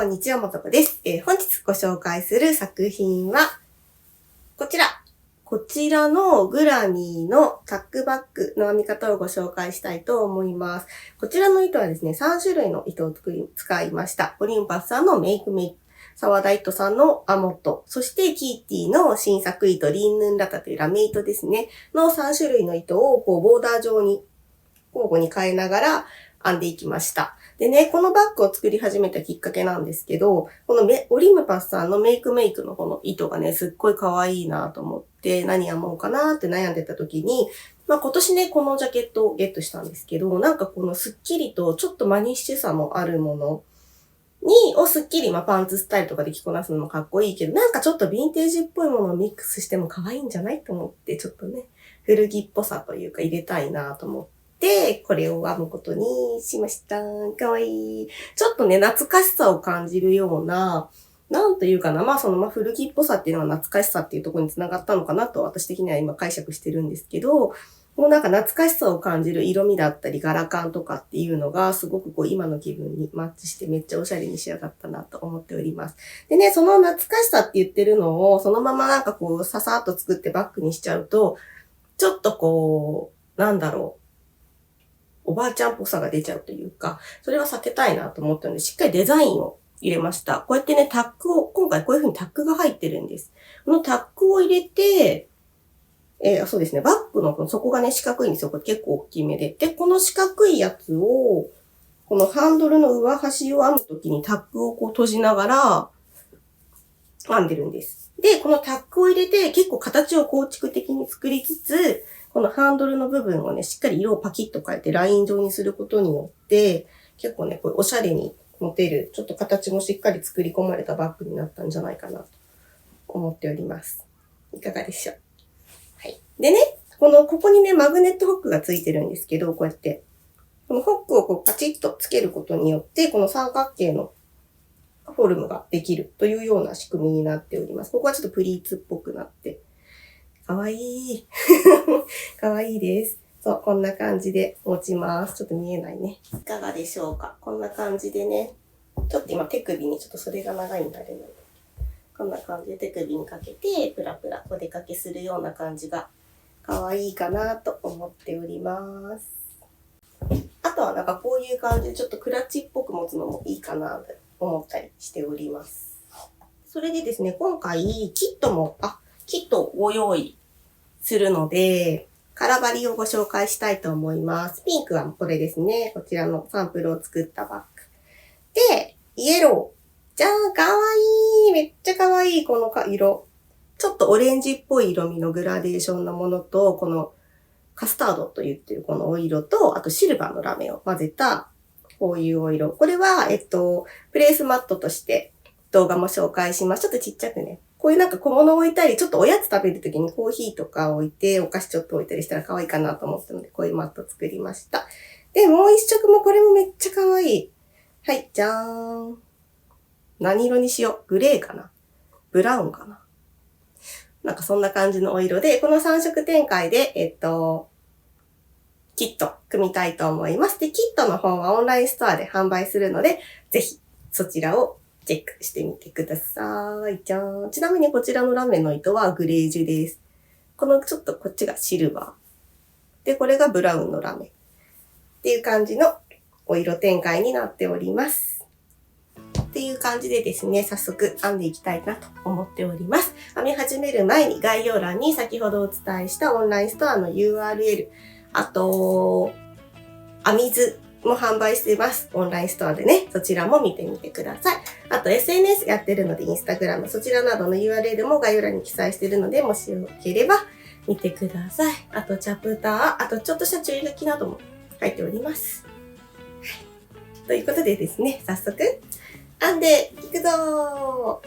んにちは、もとこです。本日ご紹介する作品は、こちら。こちらのグラミーのタックバッグの編み方をご紹介したいと思います。こちらの糸はですね、3種類の糸を使いました。オリンパスさんのメイクメイク、沢田糸さんのアモット、そしてキーティーの新作糸、リンヌンラタというラメ糸ですね、の3種類の糸をボーダー状に交互に変えながら編んでいきました。でね、このバッグを作り始めたきっかけなんですけど、このオリムパスさんのメイクメイクのこの糸がね、すっごい可愛いなと思って、何編もうかなって悩んでた時に、今年ね、このジャケットをゲットしたんですけど、なんかこのスッキリとちょっとマニッシュさもあるものをスッキリ、パンツスタイルとかで着こなすのもかっこいいけど、なんかちょっとヴィンテージっぽいものをミックスしても可愛いんじゃないと思って、ちょっとね、古着っぽさというか入れたいなと思って、これを編むことにしました。かわいい。ちょっとね、懐かしさを感じるような、なんというかな、古着っぽさっていうのは懐かしさっていうところに繋がったのかなと私的には今解釈してるんですけど、もうなんか懐かしさを感じる色味だったり柄感とかっていうのがすごく今の気分にマッチしてめっちゃおしゃれに仕上がったなと思っております。でね、その懐かしさって言ってるのをそのままささっと作ってバッグにしちゃうと、ちょっとおばあちゃんっぽさが出ちゃうというか、それは避けたいなと思ったので、しっかりデザインを入れました。こうやってね、今回こういう風にタックが入ってるんです。このタックを入れて、そうですね、バッグの底がね、四角いんですよ。これ結構大きめで。で、この四角いやつを、このハンドルの上端を編むときにタックを閉じながら編んでるんです。で、このタックを入れて結構形を構築的に作りつつ、このハンドルの部分をね、しっかり色をパキッと変えてライン状にすることによって、結構ね、これおしゃれに持てる、ちょっと形もしっかり作り込まれたバッグになったんじゃないかなと思っております。いかがでしょう？はい。でね、ここにね、マグネットホックがついてるんですけど、こうやって、このホックをパチッとつけることによって、この三角形のフォルムができるというような仕組みになっております。ここはちょっとプリーツっぽくなって、かわいい。かわいいです。そう、こんな感じで持ちます。ちょっと見えないね。いかがでしょうか？こんな感じでね。ちょっと今手首にちょっと袖が長いんだけど、こんな感じで手首にかけて、プラプラお出かけするような感じがかわいいかなと思っております。あとはこういう感じでちょっとクラッチっぽく持つのもいいかなと思ったりしております。それでですね、今回キットをご用意するので、カラバリをご紹介したいと思います。ピンクはこれですね。こちらのサンプルを作ったバッグ。で、イエロー。じゃーん、かわいい。めっちゃかわいい、この色。ちょっとオレンジっぽい色味のグラデーションのものと、このカスタードと言ってるこのお色と、あとシルバーのラメを混ぜた、こういうお色。これは、プレースマットとして動画も紹介します。ちょっとちっちゃくね。こういう小物を置いたり、ちょっとおやつ食べるときにコーヒーとか置いて、お菓子ちょっと置いたりしたら可愛いかなと思ったので、こういうマット作りました。で、もう一色もこれもめっちゃ可愛い。はい、じゃーん。何色にしよう？グレーかな？ブラウンかな？そんな感じのお色で、この3色展開で、キット組みたいと思います。で、キットの方はオンラインストアで販売するので、ぜひそちらをチェックしてみてください。じゃーん。ちなみにこちらのラメの糸はグレージュです。ちょっとこっちがシルバー。で、これがブラウンのラメ。っていう感じのお色展開になっております。っていう感じでですね、早速編んでいきたいなと思っております。編み始める前に概要欄に先ほどお伝えしたオンラインストアの URL、あと、編み図も販売しています。オンラインストアでね、そちらも見てみてください。あと SNS やってるので、インスタグラム、そちらなどの URL も概要欄に記載しているので、もしよければ見てください。あとチャプター、あとちょっとした注意書きなども入っております。ということでですね、早速、編んでいくぞ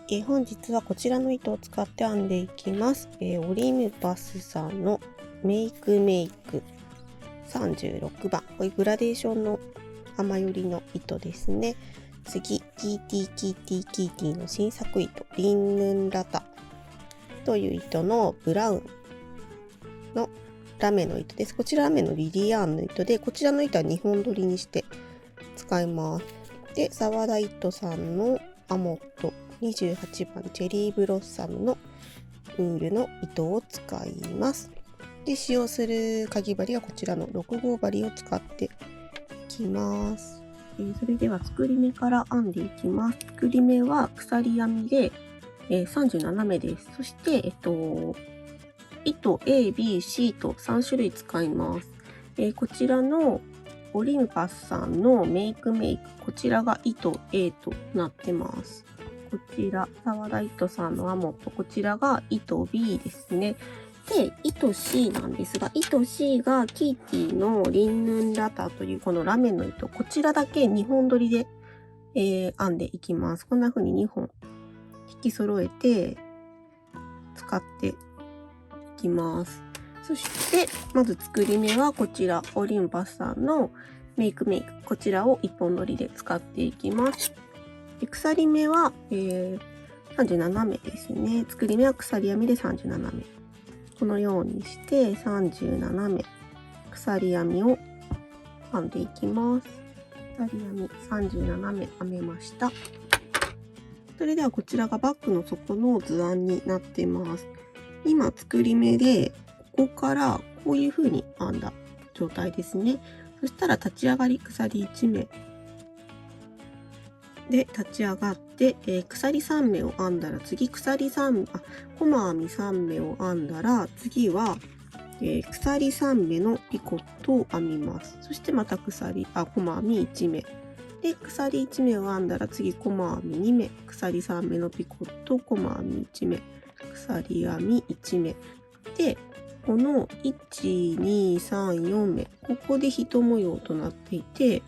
ー。本日はこちらの糸を使って編んでいきます。オリムパスさんのメイクメイク36番。こういうグラデーションの浜寄りの糸ですね。次、キーティーの新作糸、リンヌンラタという糸のブラウンのラメの糸です。こちらラメのリリアーンの糸で、こちらの糸は2本取りにして使います。で、沢田糸さんのアモット28番チェリーブロッサムのウールの糸を使います。で、使用するかぎ針はこちらの6号針を使っていきます。それでは作り目から編んでいきます。作り目は鎖編みで、37目です。そして、糸 A、B、C と3種類使います。こちらのオリンパスさんのメイク、こちらが糸 A となってます。こちら、沢田糸さんのアモット、こちらが糸 B ですね。で、糸 C なんですが、糸 C がキーティのリンヌンラタというこのラメの糸、こちらだけ2本取りで、編んでいきます。こんな風に2本引き揃えて使っていきます。そして、まず作り目はこちら、オリンパスさんのメイク、こちらを1本取りで使っていきます。で、鎖目は、37目ですね。作り目は鎖編みで37目。このようにして37目鎖編みを編んでいきます。鎖編み37目編めました。それではこちらがバッグの底の図案になっています。今作り目でここからこういう風に編んだ状態ですね。そしたら立ち上がり鎖1目で立ち上がって、鎖3目を編んだら次コマ編み3目を編んだら次は、鎖3目のピコットを編みます。そしてまたコマ編み1目で鎖1目を編んだら次コマ編み2目鎖3目のピコットコマ編み1目鎖編み1目でこの1,2,3,4目ここで1模様となっていて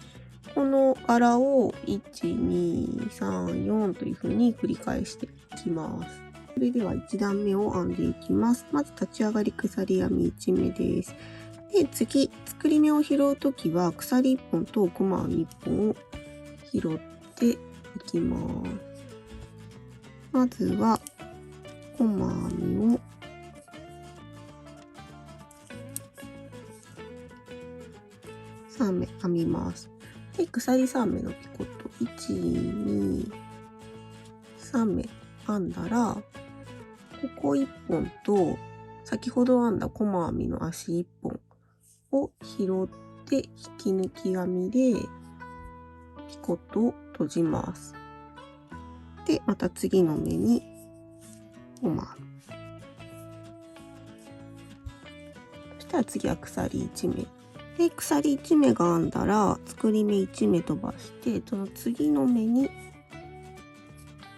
この柄を1、2、3、4という風に繰り返していきます。それでは1段目を編んでいきます。まず立ち上がり鎖編み1目です。で、次、作り目を拾うときは鎖1本とコマ編み1本を拾っていきます。まずはコマ編みを3目編みます。で、鎖3目のピコット、1、2、3目編んだら、ここ1本と、先ほど編んだコマ編みの足1本を拾って引き抜き編みで、ピコットを閉じます。で、また次の目に、コマ編み。そしたら次は鎖1目。で、鎖1目が編んだら、作り目1目飛ばして、その次の目に、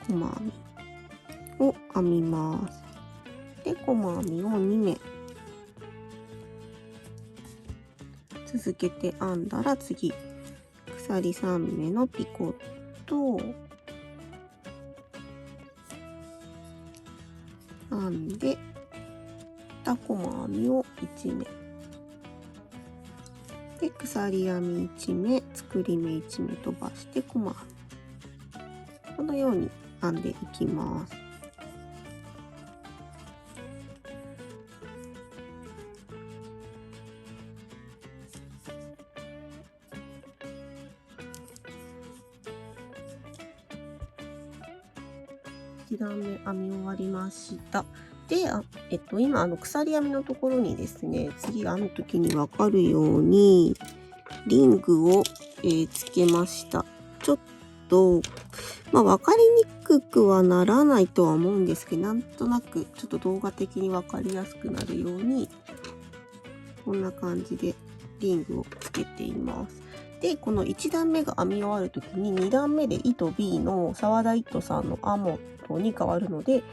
コマ編みを編みます。で、コマ編みを2目。続けて編んだら次、鎖3目のピコット、編んで、またコマ編みを1目。で、鎖編み1目、作り目1目飛ばしてコマ編み。このように編んでいきます。1段目編み終わりました。で、今鎖編みのところにですね、次編むときにわかるようにリングを、つけました。ちょっと、わかりにくくはならないとは思うんですけど、なんとなくちょっと動画的にわかりやすくなるように、こんな感じでリングをつけています。で、この1段目が編み終わるときに2段目で糸 B の沢田糸さんのアモットに変わるので、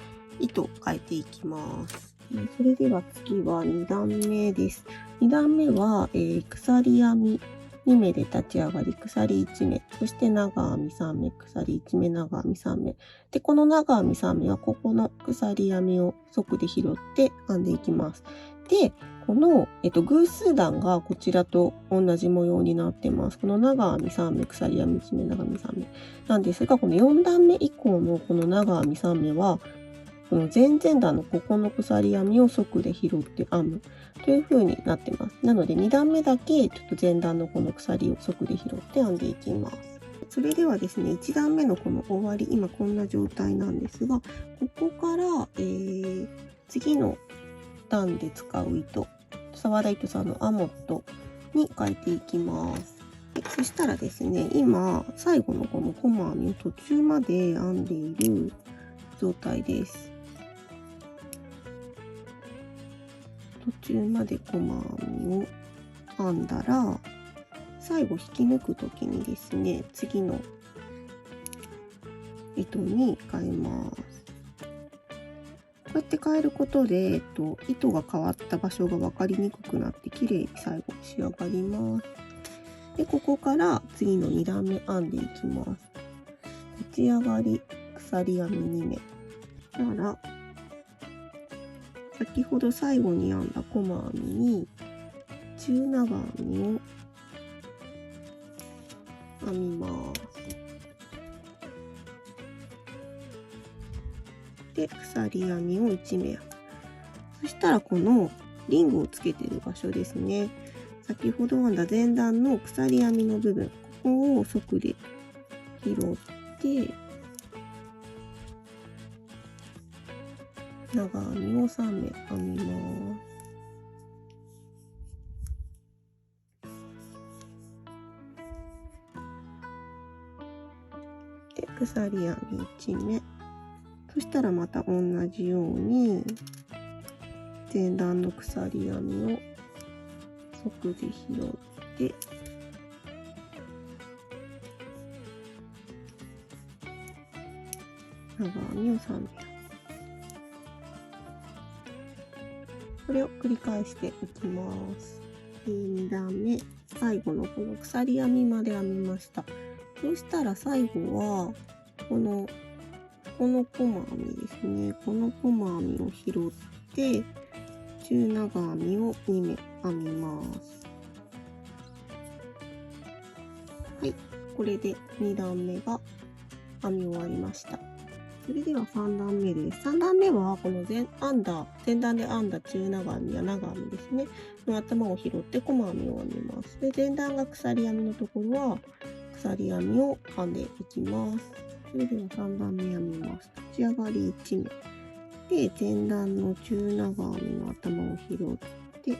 糸を変えていきます。それでは次は2段目です。2段目は、鎖編み2目で立ち上がり、鎖1目、そして長編み3目、鎖1目、長編み3目。で、この長編み3目はここの鎖編みを側で拾って編んでいきます。で、この、偶数段がこちらと同じ模様になってます。この長編み3目、鎖編み1目、長編み3目なんですが、この4段目以降のこの長編み3目は、この前々段のここの鎖編みを側で拾って編むという風になってます。なので2段目だけちょっと前段のこの鎖を側で拾って編んでいきます。それではですね、1段目のこの終わり、今こんな状態なんですが、ここから、次の段で使う糸、沢田糸さんのアモットに変えていきます。そしたらですね、今最後のこの細編みを途中まで編んでいる状態です。途中まで細編みを編んだら、最後引き抜くときにですね、次の糸に変えます。こうやって変えることで、糸が変わった場所が分かりにくくなって綺麗に最後仕上がります。で、ここから次の2段目編んでいきます。立ち上がり鎖編み2目なら、先ほど最後に編んだ細編みに中長編みを編みます。で、鎖編みを1目編む。そしたらこのリングをつけている場所ですね。先ほど編んだ前段の鎖編みの部分、ここを側で拾って長編みを3目編みます。で、鎖編み1目。そしたらまた同じように前段の鎖編みを側で拾って長編みを3目。これを繰り返していきます。2段目、最後のこの鎖編みまで編みました。そしたら最後はこの細編みですね。この細編みを拾って中長編みを2目編みます。はい、これで2段目が編み終わりました。それでは3段目です。3段目はこの前段で編んだ中長編みや長編みですねの頭を拾って細編みを編みます。で、前段が鎖編みのところは鎖編みを編んでいきます。それでは3段目編みます。立ち上がり1目。で、前段の中長編みの頭を拾って、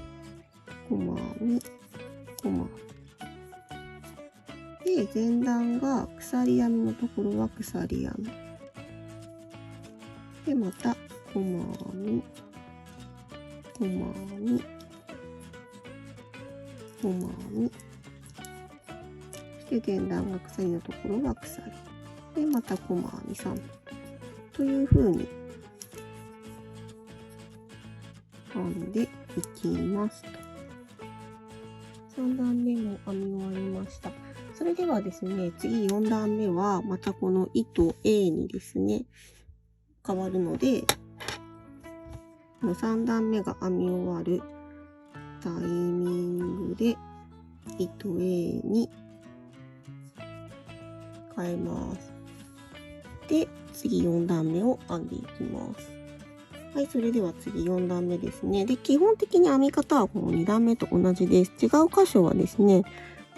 細編み、細編み。で、前段が鎖編みのところは鎖編み。で、また、細編み、細編み、細編み。そして前段が鎖のところは鎖。で、また細編み3目。という風に編んでいきますと。3段目も編み終わりました。それではですね、次4段目はまたこの糸 A にですね、変わるので、この3段目が編み終わるタイミングで糸 A に変えます。で、次4段目を編んでいきます。はい、それでは次4段目ですね。で、基本的に編み方はこの2段目と同じです。違う箇所はですね、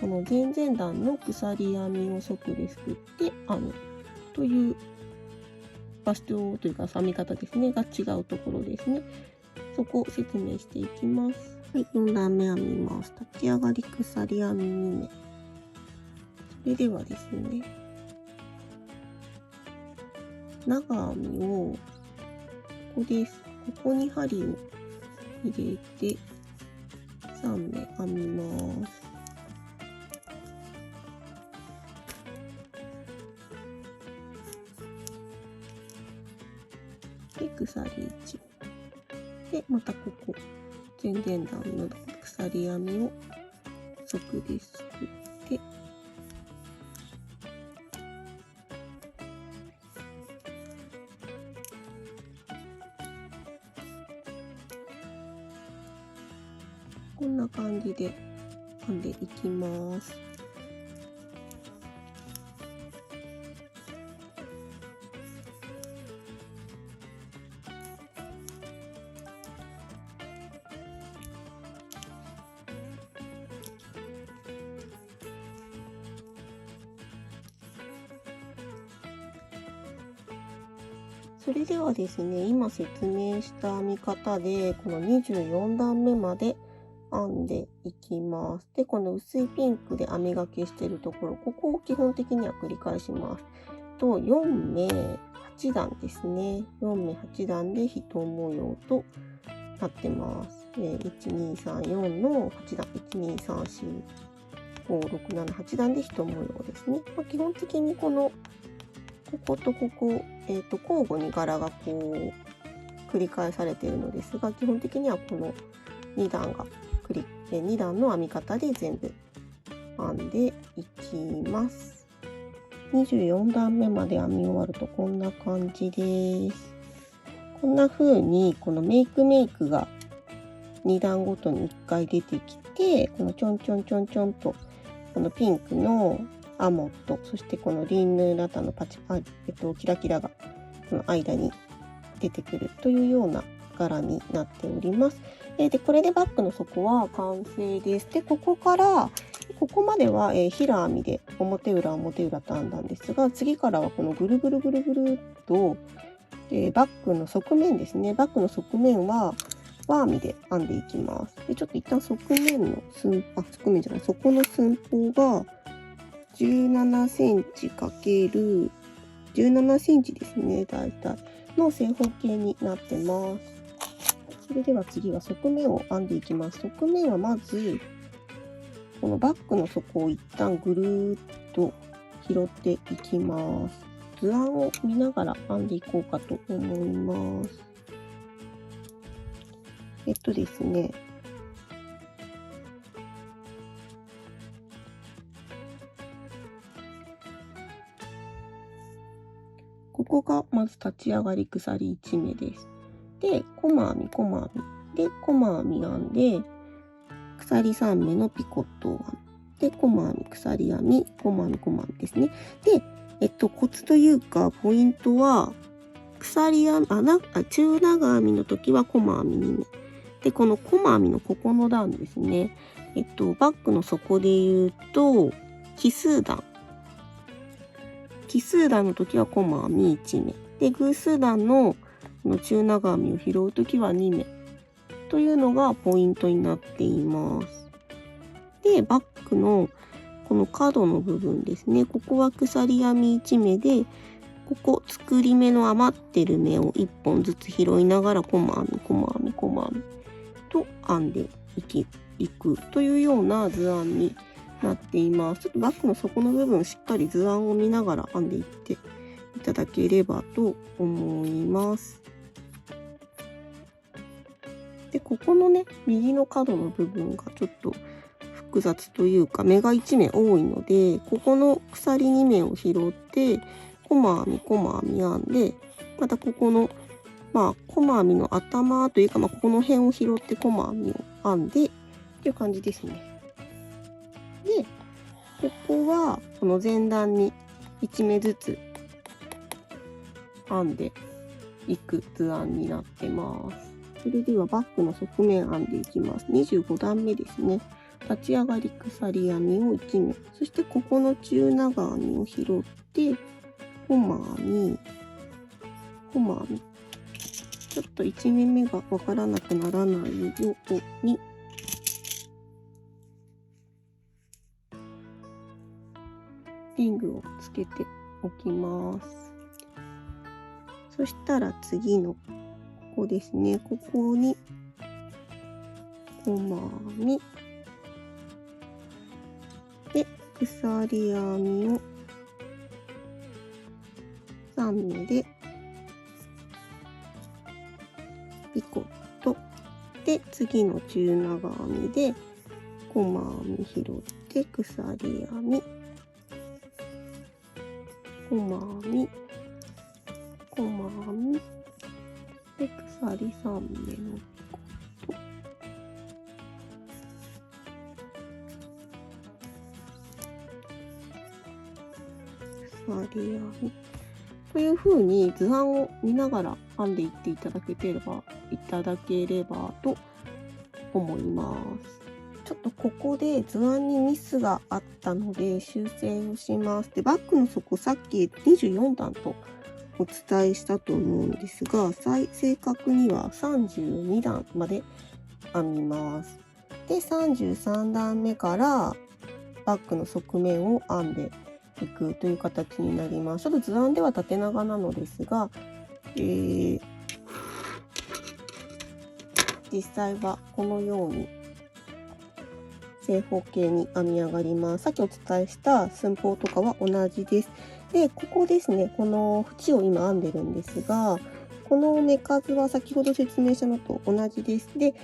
この前々段の鎖編みを側ですくって編むという場所というか編み方ですね、が違うところですね。そこを説明していきます。はい、4段目編みます。立ち上がり鎖編み2目。それではですね、長編みをここです。ここに針を入れて3目編みます。で、鎖1で、またここ前々段の鎖編みを側ですくってこんな感じで編んでいきます。それではですね、今説明した編み方で、この24段目まで編んでいきます。で、この薄いピンクで編みがけしてるところ、ここを基本的には繰り返します。4目8段ですね。4目8段で1模様となってます。1、2、3、4の8段。1、2、3、4、5、6、7、8段で1模様ですね。基本的にこことここ、交互に柄がこう繰り返されているのですが、基本的にはこの2段が2段の編み方で全部編んでいきます。24段目まで編み終わるとこんな感じです。こんな風にこのメイクが2段ごとに1回出てきて、このちょんちょんちょんちょんとこのピンクのアモと、そしてこのリンヌラタのキラキラがこの間に出てくるというような柄になっております。で、これでバッグの底は完成です。で、ここまでは平編みで表裏と編んだんですが、次からはこのぐるぐるぐるぐるっと、バッグの側面ですね。バッグの側面は輪編みで編んでいきます。で、ちょっと一旦底の寸法が17センチ×17センチですね、大体の正方形になってます。それでは次は側面を編んでいきます。側面はまずこのバッグの底を一旦ぐるーっと拾っていきます。図案を見ながら編んでいこうかと思います。ですね、ここがまず立ち上がり鎖1目です。で、細編みで細編み編んで鎖3目のピコットを編んで細編み鎖編み細編みですね。で、コツというかポイントは中長編みの時は細編み2目で、この細編みのここの段ですね。バッグの底で言うと奇数段の時は細編み1目で、偶数段のこの中長編みを拾う時は2目というのがポイントになっています。で、バッグのこの角の部分ですね。ここは鎖編み1目で、ここ作り目の余ってる目を1本ずつ拾いながら細編みと編んでいくというような図案になっています。ちょっとバッグの底の部分しっかり図案を見ながら編んでいっていただければと思います。で、ここのね、右の角の部分がちょっと複雑というか、目が1目多いので、ここの鎖2目を拾って、細編み編んで、またここの、細編みの頭というか、ここの辺を拾って細編みを編んで、っていう感じですね。で、ここは、この前段に1目ずつ編んでいく図案になってます。それではバッグの側面編んでいきます。25段目ですね。立ち上がり鎖編みを1目。そしてここの中長編みを拾って、細編み。ちょっと1目目がわからなくならないように、リングをつけておきます。そしたら次のここですね。ここに細編みで鎖編みを3目でピコットで、次の中長編みで細編み拾って鎖編み細編みで鎖3目のピコット鎖編みという風に図案を見ながら編んでいっていただければと思います。ちょっとここで図案にミスがあったので修正をします。で、バッグの底さっき24段とお伝えしたと思うんですが、正確には32段まで編みます。で、33段目からバッグの側面を編んでいくという形になります。ちょっと図案では縦長なのですが、実際はこのように正方形に編み上がります。さっきお伝えした寸法とかは同じです。で、ここですね、この縁を今編んでるんですが、この目数は先ほど説明したのと同じです。で、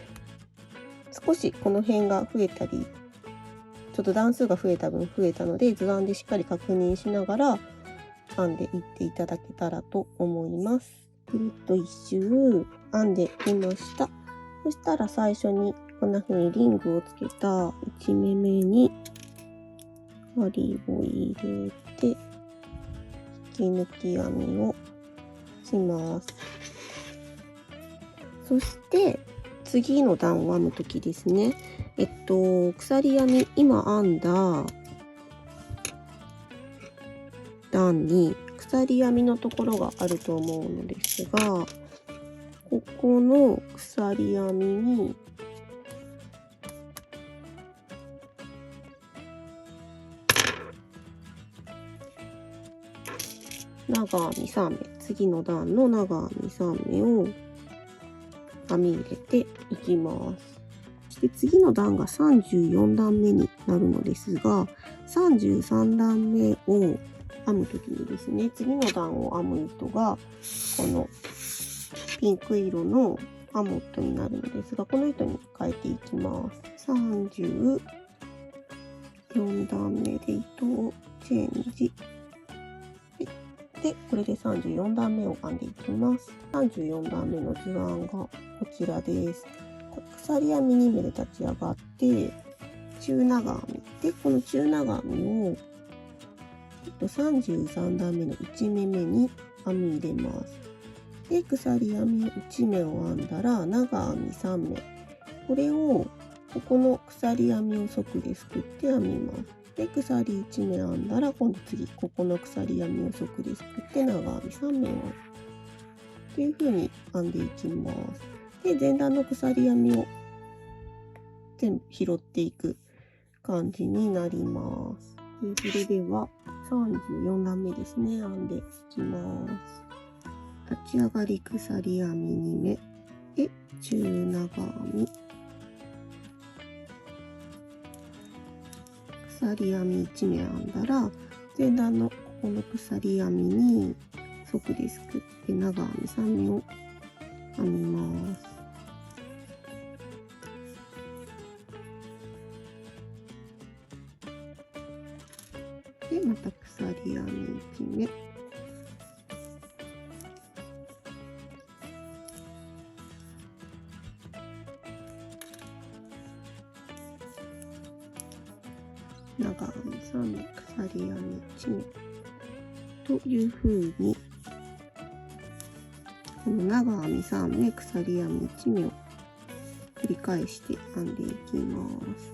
少しこの辺が増えたり、ちょっと段数が増えた分増えたので、図案でしっかり確認しながら編んでいっていただけたらと思います。ぐるっと一周編んできました。そしたら最初にこんな風にリングをつけた1目目に針を入れて引き抜き編みをします。そして次の段を編むときですね。鎖編み、今編んだ段に鎖編みのところがあると思うのですが、ここの鎖編みに長編み3目、次の段の長編み3目を編み入れていきます。そして次の段が34段目になるのですが、33段目を編むときにですね、次の段を編む糸がこのピンク色のアモットになるのですが、この糸に変えていきます。34段目で糸をチェンジ。で、これで34段目を編んでいきます。34段目の図案がこちらです。鎖編み2目で立ち上がって、中長編み。で、この中長編みを33段目の1目目に編み入れます。で、鎖編み1目を編んだら、長編み3目。これを、ここの鎖編みを側ですくって編みます。で、鎖1目編んだら、今度次、ここの鎖編みを側ですくって長編み3目を編む。という風に編んでいきます。で、前段の鎖編みを全部拾っていく感じになります。それでは、34段目ですね、編んでいきます。立ち上がり鎖編み2目で中長編み、鎖編み1目編んだら前段のここの鎖編みに側ですくって長編み3目を編みます。でまた鎖編み1目、長編み3目、鎖編み1目という風に、この長編み3目、鎖編み1目を繰り返して編んでいきます。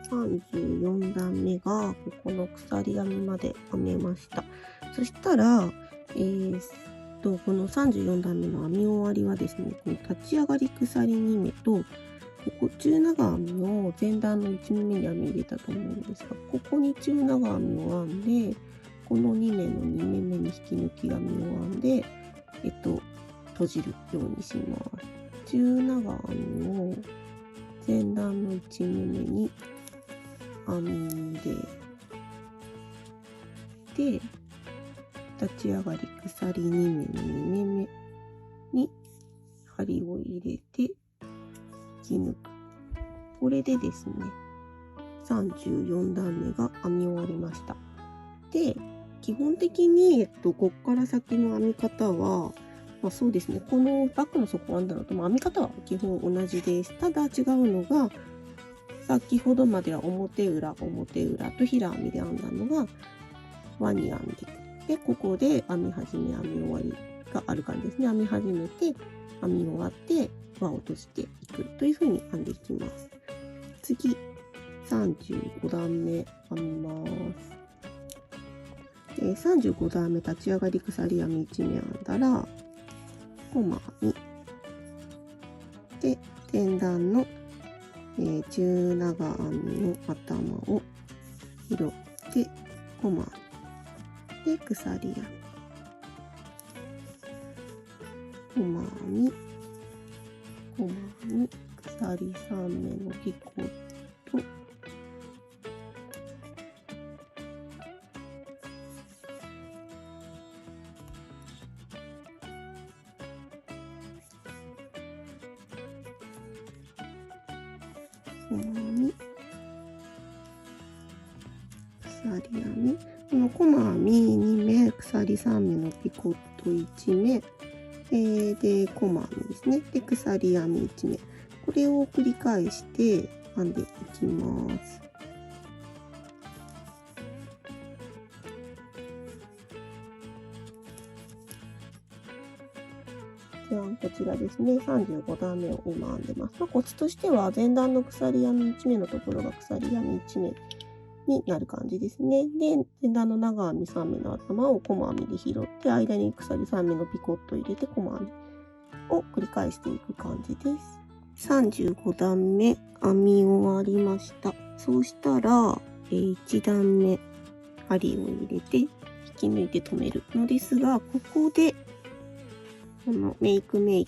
34段目がここの鎖編みまで編めました。そしたら、この34段目の編み終わりはですね、この立ち上がり鎖2目と、ここ中長編みを前段の1目目に編み入れたと思うんですが、ここに中長編みを編んで、この2目の2目目に引き抜き編みを編んで、閉じるようにします。中長編みを前段の1目目に編み入れて、立ち上がり鎖2目の2目目に針を入れて引き抜く。これでですね、34段目が編み終わりました。で、基本的に、こっから先の編み方は、そうですね、このバッグの底を編んだのと、編み方は基本同じです。ただ違うのが、先ほどまでは表裏と平編みで編んだのが輪に編んでいく。で、ここで編み始め、編み終わりがある感じですね。編み始めて、編み終わって輪を閉じていくという風に編んでいきます。次、35段目編みます。35段目立ち上がり鎖編み1目編んだら、コマ編みで前段の、中長編みの頭を拾ってコマ編みで鎖編み、コマ編み、コマ編み、鎖3目のピコット、コマ編み、鎖編み、このコマ編み2目、鎖3目のピコット1目、でコマ編みですね。で鎖編み1目、これを繰り返して編んでいきます。じゃあこちらですね、35段目を今編んでます。コツとしては前段の鎖編み1目のところが鎖編み1目になる感じですね。で、前段の長編み3目の頭をコマ編みで拾って、間に鎖3目のピコット入れてコマ編みを繰り返していく感じです。35段目編み終わりました。そうしたら、1段目針を入れて引き抜いて留めるのですが、ここでこのメイクに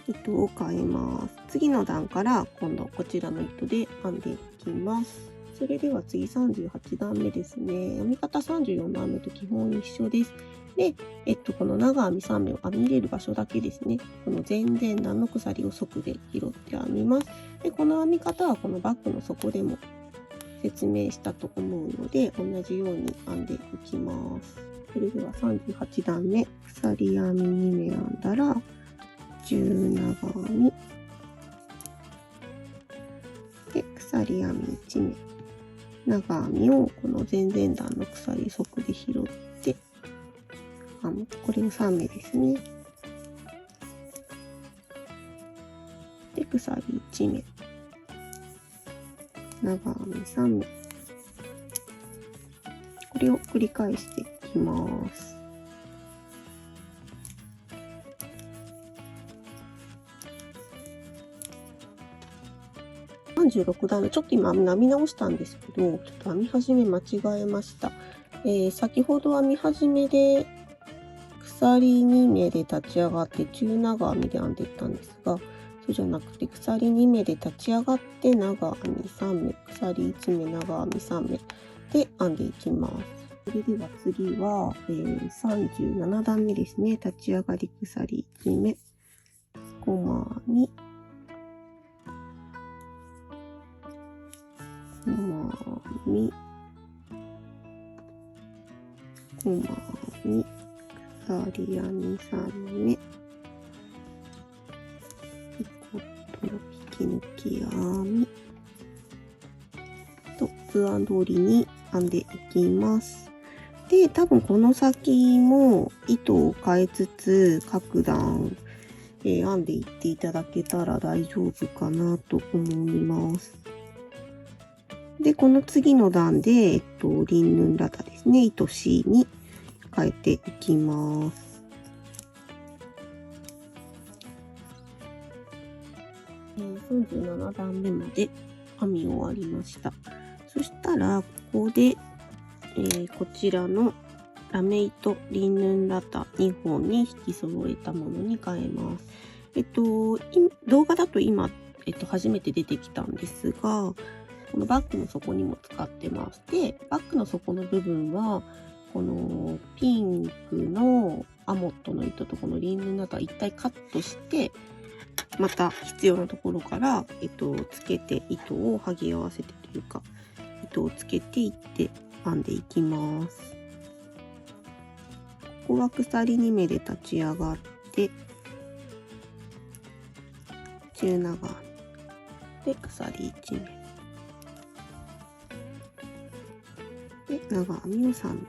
糸を変えます。次の段から今度こちらの糸で編んでいきます。それでは次38段目ですね。編み方34段目と基本一緒です。で、この長編み3目を編み入れる場所だけですね。この前々段の鎖を側で拾って編みます。で、この編み方はこのバッグの底でも説明したと思うので、同じように編んでいきます。それでは38段目、鎖編み2目編んだら、中長編みで鎖編み1目、長編みをこの前々段の鎖側で拾って編む。これを3目ですね。で鎖1目、長編み3目、これを繰り返していきます。36段目、ちょっと今編み直したんですけど、ちょっと編み始め間違えました。先ほど編み始めで鎖2目で立ち上がって中長編みで編んでいったんですが、そうじゃなくて鎖2目で立ち上がって長編み3目、鎖1目長編み3目で編んでいきます。それでは次は、37段目ですね。立ち上がり鎖1目、コマにコマにコマに鎖編み3目、ピコットの引き抜き編みと図案通りに編んでいきます。で、多分この先も糸を変えつつ各段、編んでいっていただけたら大丈夫かなと思います。で、この次の段で、リンヌンラタですね。糸 C に変えていきます。37段目まで編み終わりました。そしたら、ここで、こちらのラメ糸リンヌンラタ2本に引き揃えたものに変えます。動画だと今、初めて出てきたんですが、このバッグの底にも使ってます。で、バッグの底の部分は、このピンクのアモットの糸とこのリンヌンラタ一体カットして、また必要なところから糸をつけて、糸を剥ぎ合わせてというか、糸をつけていって編んでいきます。ここは鎖2目で立ち上がって、中長編みで鎖1目。で、長編みを3目。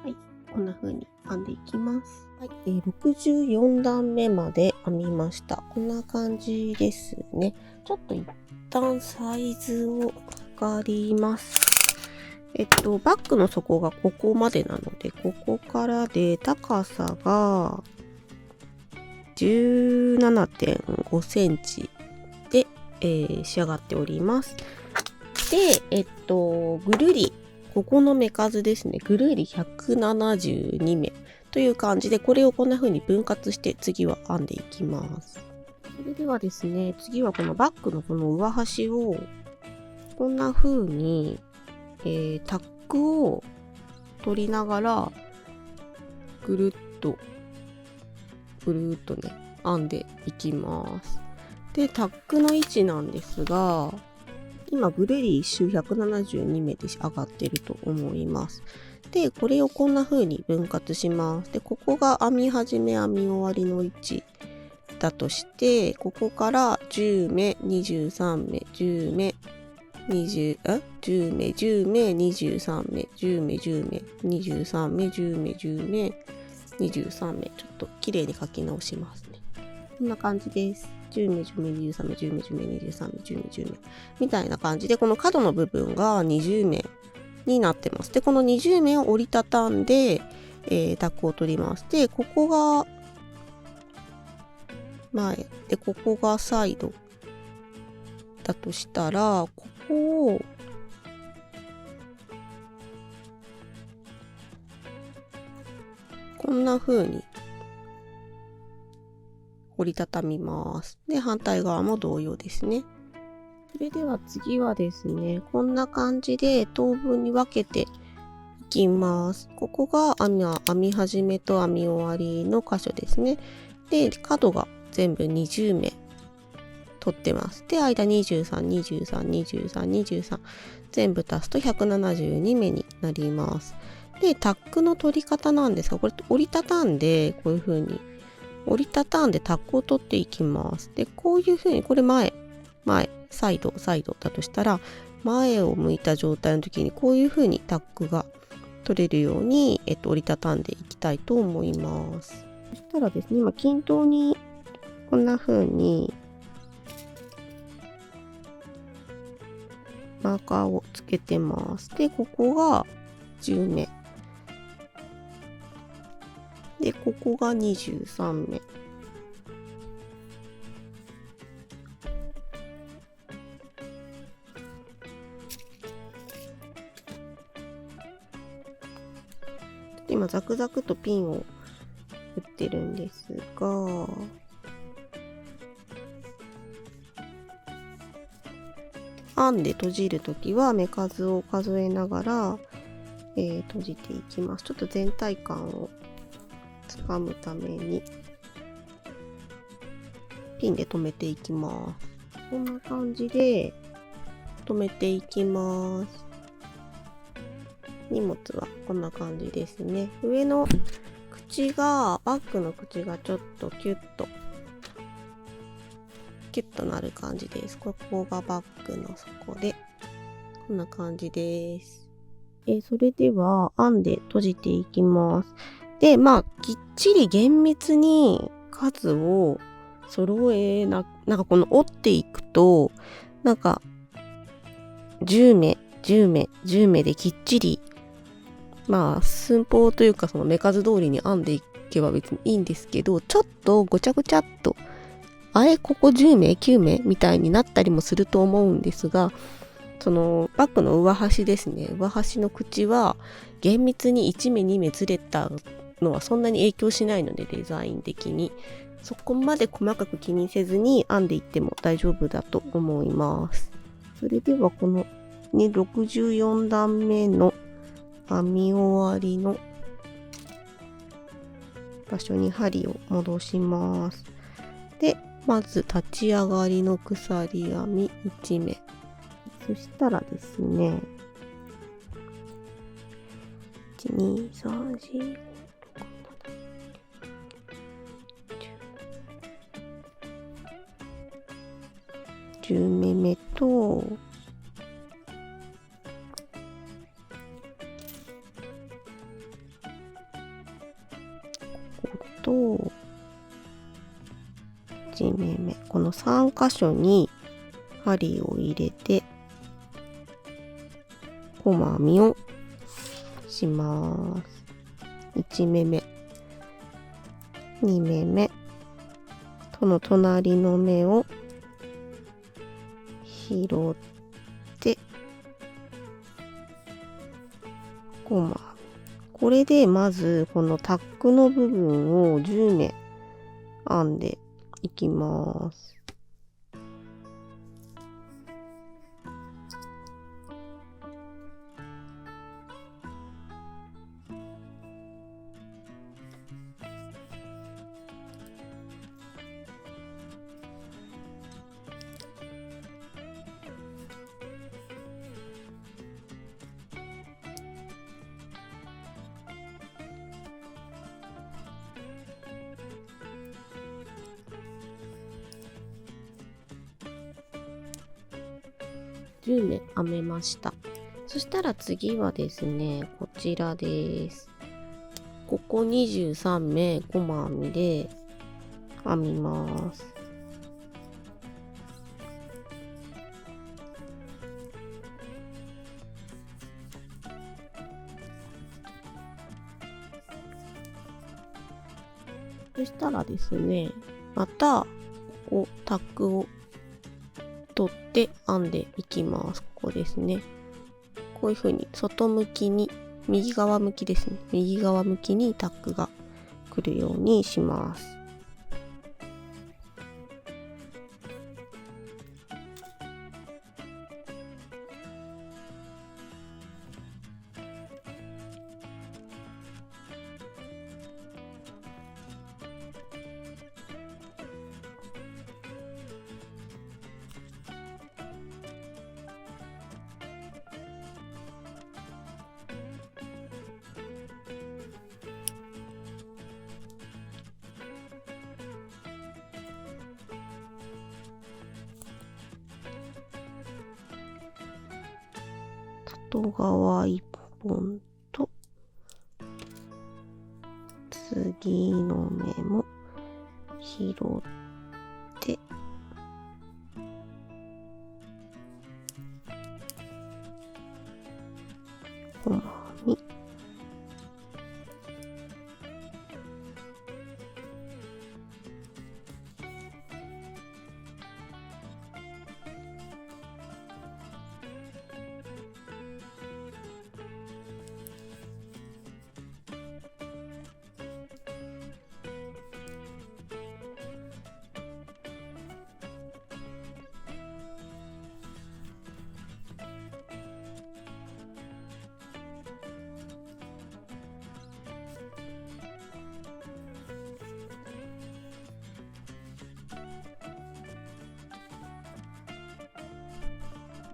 はい、こんな風に編んでいきます。はい、64段目まで編みました。こんな感じですね。ちょっと一旦サイズを測ります。バッグの底がここまでなので、ここからで高さが 17.5 センチで、仕上がっております。で、ぐるり、ここの目数ですね。ぐるり172目という感じで、これをこんな風に分割して次は編んでいきます。それではですね、次はこのバッグのこの上端を、こんな風に、タックを取りながら、ぐるっとね、編んでいきます。で、タックの位置なんですが、今、ぐるり一周172目で上がってると思います。で、これをこんな風に分割します。で、ここが編み始め、編み終わりの位置だとして、ここから10目、23目、10目、10目、10目、23目、10目、10目、23目、10目、10目、23目。ちょっと綺麗に書き直しますね。こんな感じです。10目、10目、23目、10目、10目、23目、10目、10目。みたいな感じで、この角の部分が20目になってます。で、この20目を折りたたんで、タックを取ります。で、ここが前。で、ここがサイド。だとしたら、ここを、こんな風に折りたたみます。で、反対側も同様ですね。それでは次はですね、こんな感じで等分に分けていきます。ここが編み始めと編み終わりの箇所ですね。で、角が全部20目取ってます。で、間23、23、23、23全部足すと172目になります。で、タックの取り方なんですが、これ折りたたんで、こういう風に折りたたんでタックを取っていきます。で、こういう風に、これ前、サイドだとしたら、前を向いた状態の時にこういう風にタックが取れるように、折りたたんでいきたいと思います。そしたらですね、今均等にこんな風にマーカーをつけてます。で、ここが10目。で、ここが23目。今ザクザクとピンを打ってるんですが、編んで閉じるときは目数を数えながら、閉じていきます。ちょっと全体感をつかむためにピンで留めていきます。こんな感じで留めていきます。荷物はこんな感じですね。上の口が、バッグの口がちょっとキュッとなる感じです。ここがバッグの底で、こんな感じです。それでは編んで閉じていきます。で、きっちり厳密に数を揃えなんかこの折っていくと、なんか10目、10目、10目できっちり、寸法というかその目数通りに編んでいけば別にいいんですけど、ちょっとごちゃごちゃっと、ここ10目、9目みたいになったりもすると思うんですが、そのバッグの上端ですね。上端の口は厳密に1目2目ずれたのはそんなに影響しないので、デザイン的にそこまで細かく気にせずに編んでいっても大丈夫だと思います。それではこの64段目の編み終わりの場所に針を戻します。で、まず立ち上がりの鎖編み1目。そしたらですね、1、2、3、4、10目目と、と1目目、この3箇所に針を入れて細編みをします。1目目、2目目との隣の目を拾って細編み。これでまずこのタックの部分を10目編んでいきます。10目編めました。そしたら次はですね、こちらです。ここ23目細編みで編みます。そしたらですね、またここタックを取って編んでいきます。ここですね。こういう風に外向きに、右側向きですね。右側向きにタックが来るようにします。外側1本と次の目も拾って細編み。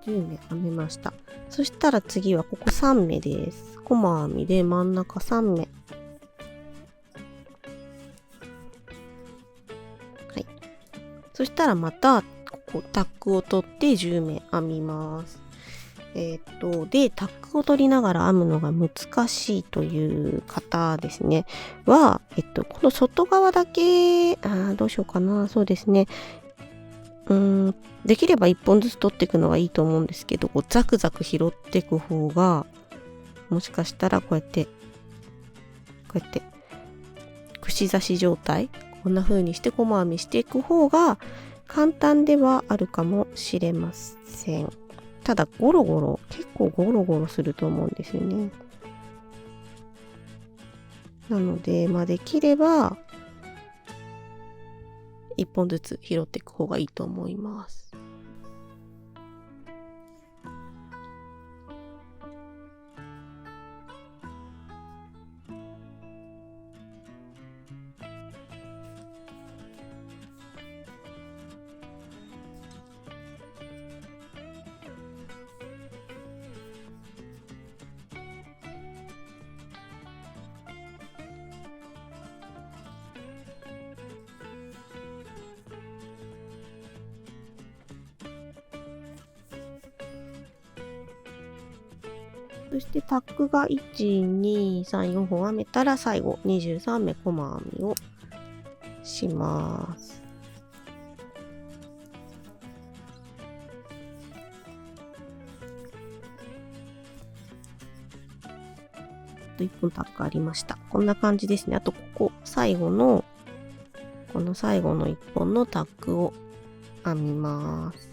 10目編めました。そしたら次はここ3目です。細編みで真ん中3目。はい。そしたらまたここタックを取って10目編みます。で、タックを取りながら編むのが難しいという方ですね。は、この外側だけ、どうしようかな。そうですね。できれば1本ずつ取っていくのがいいと思うんですけど、こうザクザク拾っていく方が、もしかしたらこうやって、串刺し状態、こんな風にして細編みしていく方が簡単ではあるかもしれません。ただ結構ゴロゴロすると思うんですよね。なので、できれば、1本ずつ拾っていく方がいいと思います。そしてタックが1、2、3、4本編めたら最後23目細編みをします。あと1本タックありました。こんな感じですね。あとこの最後の1本のタックを編みます。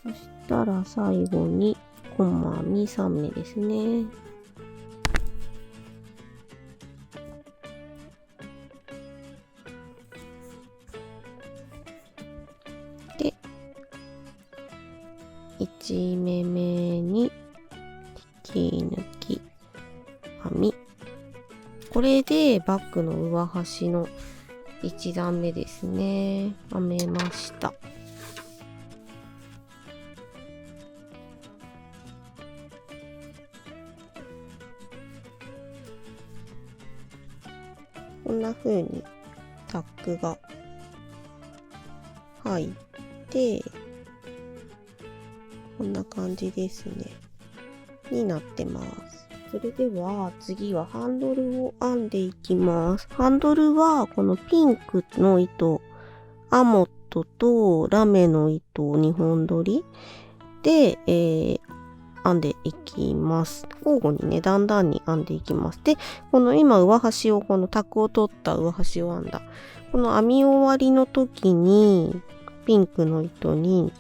そしたら最後に細編み3目ですね。で、1目目に引き抜き編み。これでバッグの上端の1段目ですね。編めました。こんな風にタックが入って、こんな感じですね。になってます。それでは次はハンドルを編んでいきます。ハンドルはこのピンクの糸、アモットとラメの糸を2本取りで、編んでいきます。交互にね、だんだんに編んでいきます。で、この今上端を、このタックを取った上端を編んだ。この編み終わりの時に、ピンクの糸に、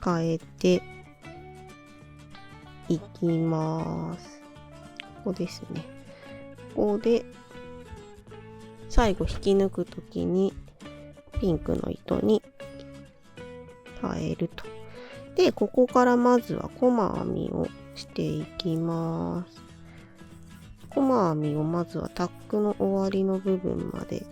変えていきます。ここですね。ここで、最後引き抜く時に、ピンクの糸に変えると。で、ここからまずは細編みをしていきます。細編みをまずはタックの終わりの部分まで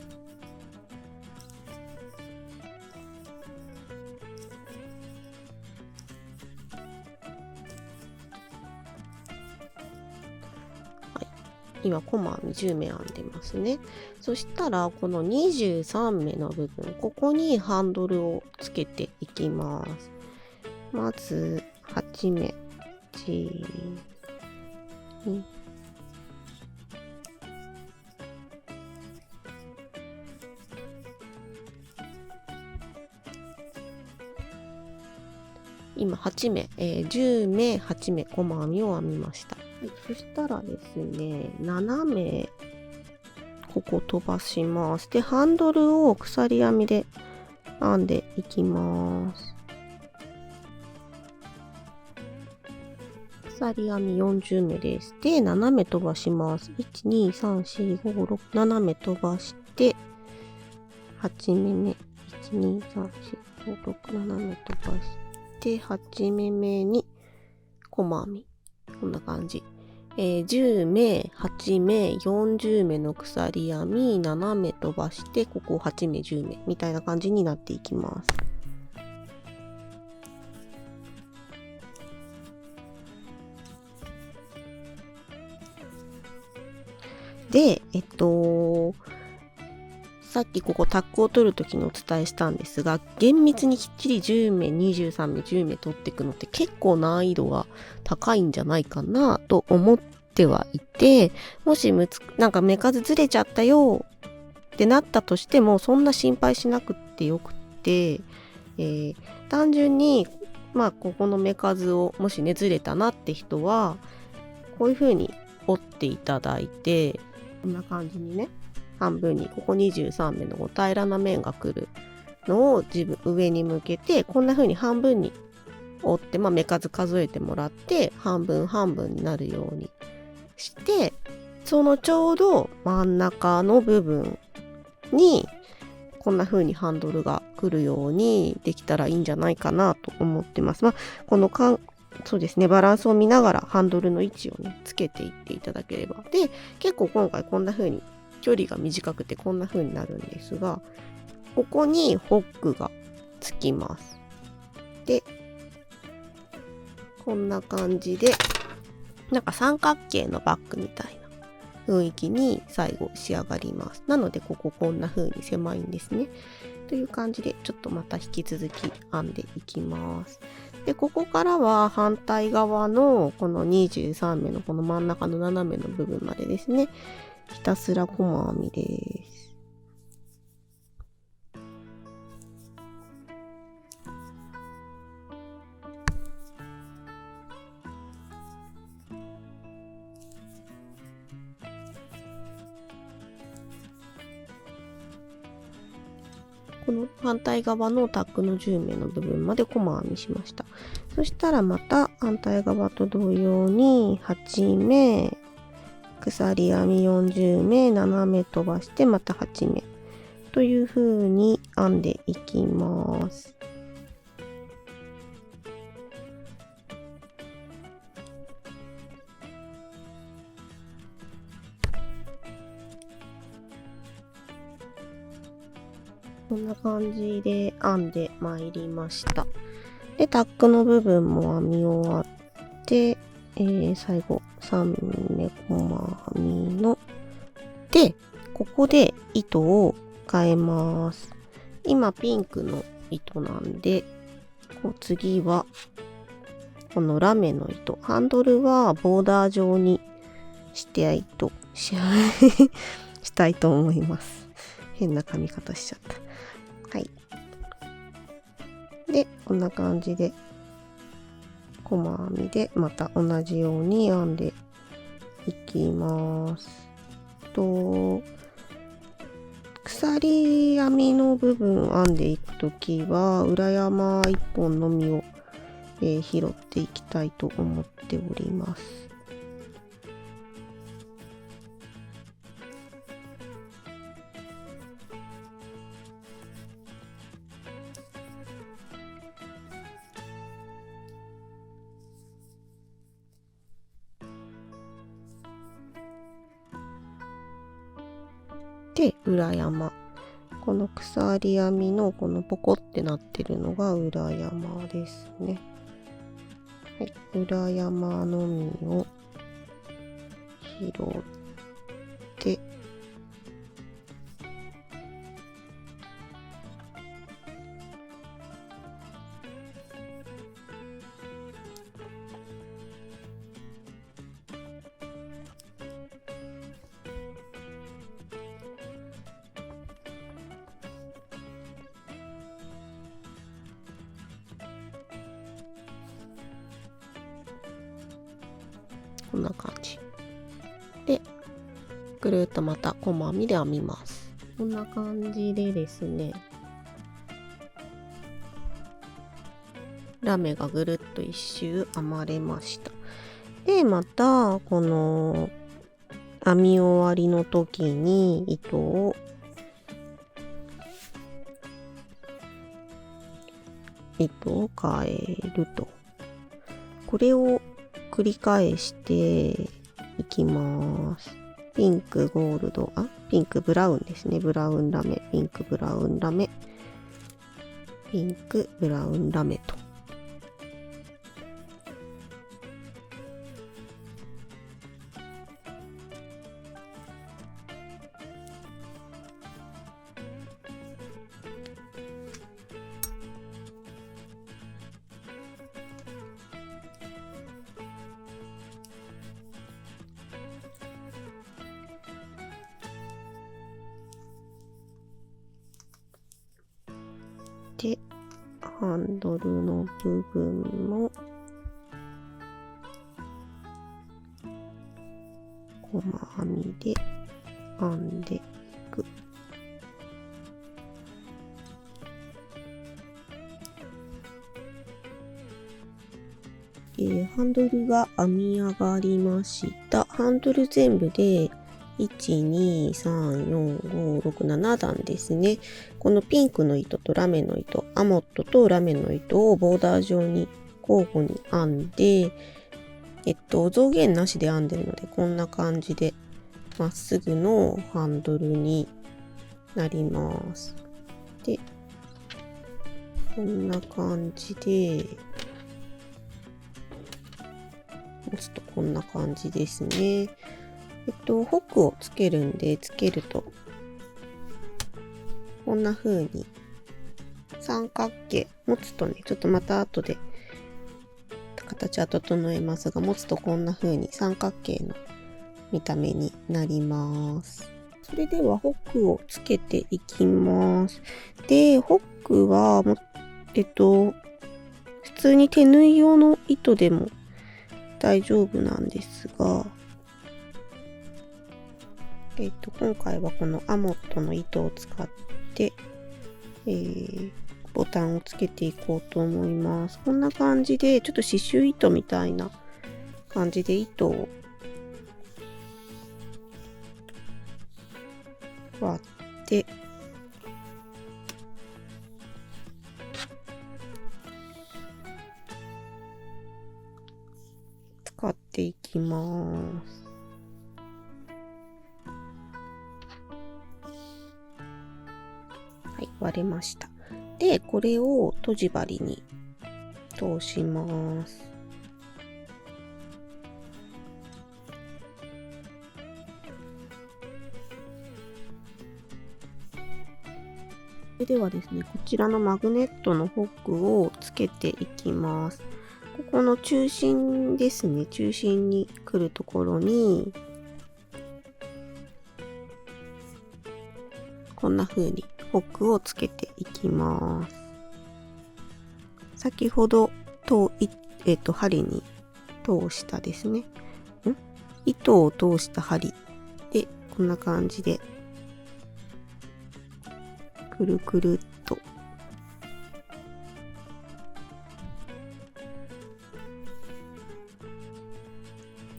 今細編み10目編んでますね。そしたらこの23目の部分、ここにハンドルをつけていきます。まず8目、1、2、今8目、10目、8目細編みを編みました。はい、そしたらですね、7目ここ飛ばします。で、ハンドルを鎖編みで編んでいきます。鎖編み40目です。で、7目飛ばします。1、2、3、4、5、6、7目飛ばして、8目目。1、2、3、4、5、6、7目飛ばして、8目目に細編み。こんな感じ。10目、8目、40目の鎖編み、7目飛ばして、ここ8目、10目みたいな感じになっていきます。で、さっきここタックを取るときにお伝えしたんですが、厳密にきっちり10目、23目、10目取っていくのって結構難易度が高いんじゃないかなと思ってはいて、もしなんか目数ずれちゃったよってなったとしても、そんな心配しなくってよくって、単純に、ここの目数をもしねずれたなって人は、こういう風に折っていただいて、こんな感じにね、半分にここ23目の平らな面が来るのを上に向けて、こんな風に半分に折って、目数数えてもらって半分半分になるようにして、そのちょうど真ん中の部分にこんな風にハンドルが来るようにできたらいいんじゃないかなと思ってます。このそうですね、バランスを見ながらハンドルの位置をねつけていっていただければ。で、結構今回こんな風に距離が短くてこんな風になるんですが、ここにホックがつきます。で、こんな感じでなんか三角形のバッグみたいな雰囲気に最後仕上がります。なのでこんな風に狭いんですね。という感じでちょっとまた引き続き編んでいきます。で、ここからは反対側のこの23目のこの真ん中の斜めの部分までですね、ひたすら細編みです。この反対側のタックの10目の部分まで細編みしました。そしたらまた反対側と同様に8目、鎖編み40目、7目飛ばしてまた8目という風に編んでいきます。こんな感じで編んでまいりました。で、タックの部分も編み終わって、最後3目細編みので、ここで糸を変えます。今ピンクの糸なんで、次はこのラメの糸、ハンドルはボーダー状にしたいと思います。変な髪型しちゃった。はい。で、こんな感じで細編みでまた同じように編んでいきます。鎖編みの部分編んでいくときは裏山1本のみを、拾っていきたいと思っております。で、裏山。この鎖編みのこのポコってなってるのが裏山ですね。はい、裏山のみを拾ってこんな感じでぐるっとまた細編みで編みます。こんな感じでですね、ラメがぐるっと一周編まれました。で、またこの編み終わりの時に糸を変えると、これを繰り返していきます。ピンク、ゴールド、ピンク、ブラウンですね。ブラウンラメ、ピンク、ブラウンラメ、ピンク、ブラウンラメと。で、ハンドルの部分も細編みで編んでいく。ハンドルが編み上がりました。ハンドル全部で1、2、3、4、5、6、7段ですね。このピンクの糸とラメの糸、アモットとラメの糸をボーダー状に交互に編んで、増減なしで編んでるので、こんな感じでまっすぐのハンドルになります。で、こんな感じで、持つとこんな感じですね。ホックをつけるんで、つけると、こんな風に三角形、持つとね、ちょっとまた後で形は整えますが、持つとこんな風に三角形の見た目になります。それではホックをつけていきます。で、ホックは普通に手縫い用の糸でも大丈夫なんですが、今回はこのアモットの糸を使って、ボタンをつけていこうと思います。こんな感じで、ちょっと刺繍糸みたいな感じで糸を割って、使っていきます。はい、割れました。で、これをとじ針に通します。それではですね、こちらのマグネットのホックをつけていきます。ここの中心ですね、中心に来るところに、こんな風にホックをつけていきます。先ほど針に通したですね。糸を通した針で、こんな感じで、くるくるっと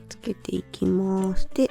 つけていきます。で、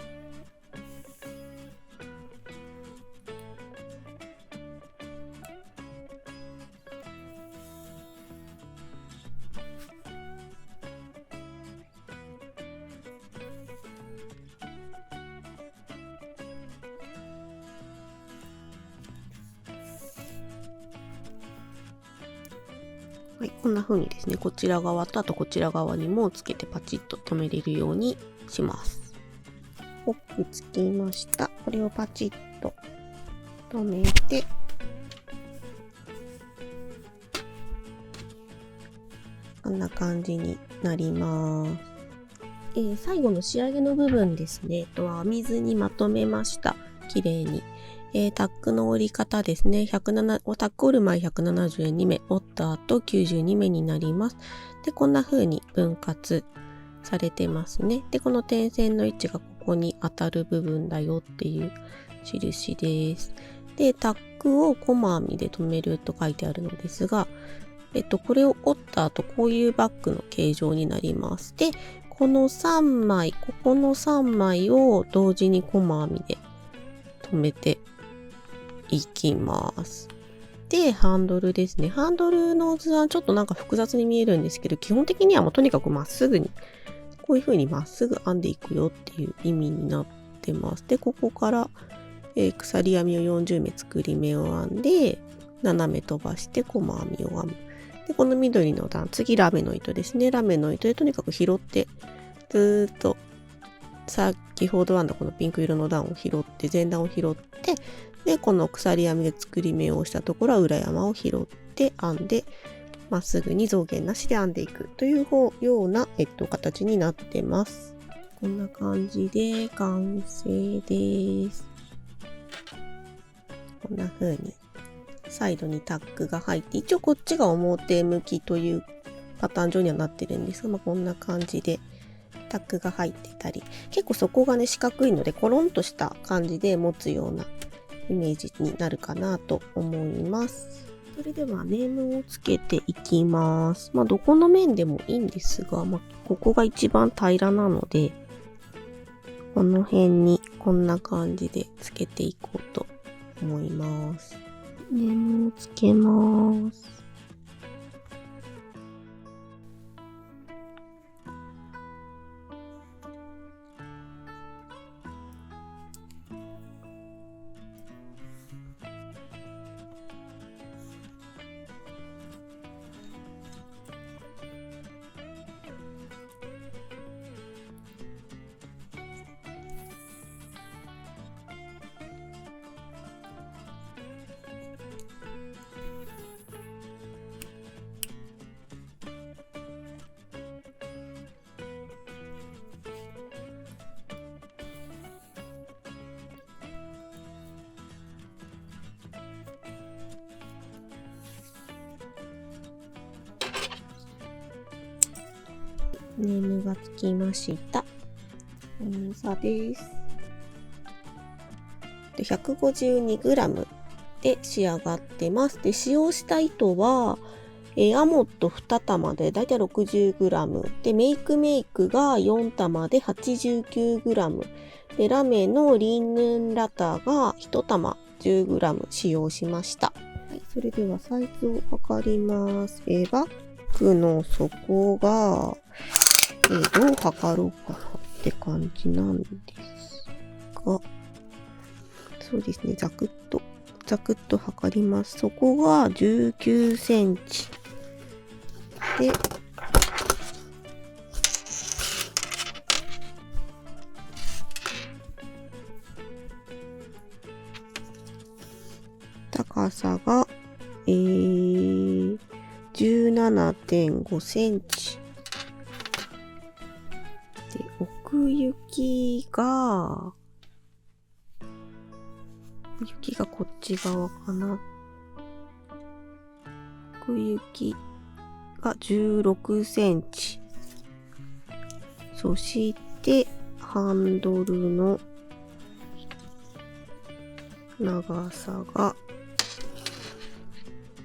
はい、こんな風にですね、こちら側とあとこちら側にもつけてパチッと留めれるようにします。ホックつきました。これをパチッと留めて、こんな感じになります。最後の仕上げの部分ですね、編み図にまとめました。綺麗に。タックの折り方ですね。タック折る前172目、折った後92目になります。で、こんな風に分割されてますね。で、この点線の位置がここに当たる部分だよっていう印です。で、タックを細編みで留めると書いてあるのですが、これを折った後、こういうバッグの形状になります。で、この3枚、ここの3枚を同時に細編みで留めていきます。で、ハンドルですね。ハンドルの図はちょっとなんか複雑に見えるんですけど、基本的にはもうとにかくまっすぐにこういう風にまっすぐ編んでいくよっていう意味になってます。で、ここから、鎖編みを40目作り目を編んで、斜め飛ばして細編みを編む。で、この緑の段、次ラメの糸ですね。ラメの糸でとにかく拾って、ずーっと先ほど編んだこのピンク色の段を拾って、前段を拾って、で、この鎖編みで作り目をしたところは裏山を拾って編んで、まっすぐに増減なしで編んでいくというような、形になってます。こんな感じで完成です。こんな風にサイドにタックが入って、一応こっちが表向きというパターン上にはなってるんですが、こんな感じでタックが入ってたり、結構底がね四角いのでコロンとした感じで持つようなイメージになるかなと思います。それではネームをつけていきます。どこの面でもいいんですが、ここが一番平らなので、この辺にこんな感じでつけていこうと思います。ネームをつけます。ネームがつきました。重さです。で、152g で仕上がってます。で、使用した糸は、アモット2玉でだいたい 60g で、メイクが4玉で 89g で、ラメのリンヌンラタが1玉 10g 使用しました。はい、それではサイズを測ります。バッグの底が、どう測ろうかなって感じなんですが、そうですね、ざくっと測ります。底が19センチで、高さが、17.5 センチ。で、奥行きがこっち側かな。奥行きが16センチ。そして、ハンドルの長さが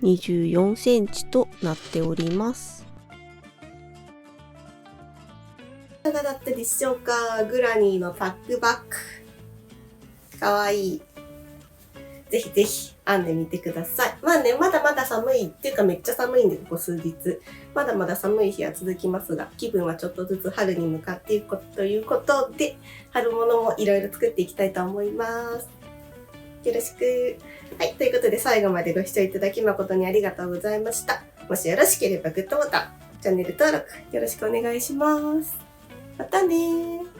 24センチとなっております。いかがだったでしょうか？グラニーのタックバッグ。かわいい。ぜひぜひ編んでみてください。まだまだ寒いっていうかめっちゃ寒いんで、ここ数日。まだまだ寒い日は続きますが、気分はちょっとずつ春に向かっていくということで、春物もいろいろ作っていきたいと思います。よろしく。はい。ということで最後までご視聴いただき誠にありがとうございました。もしよろしければグッドボタン、チャンネル登録よろしくお願いします。またねー。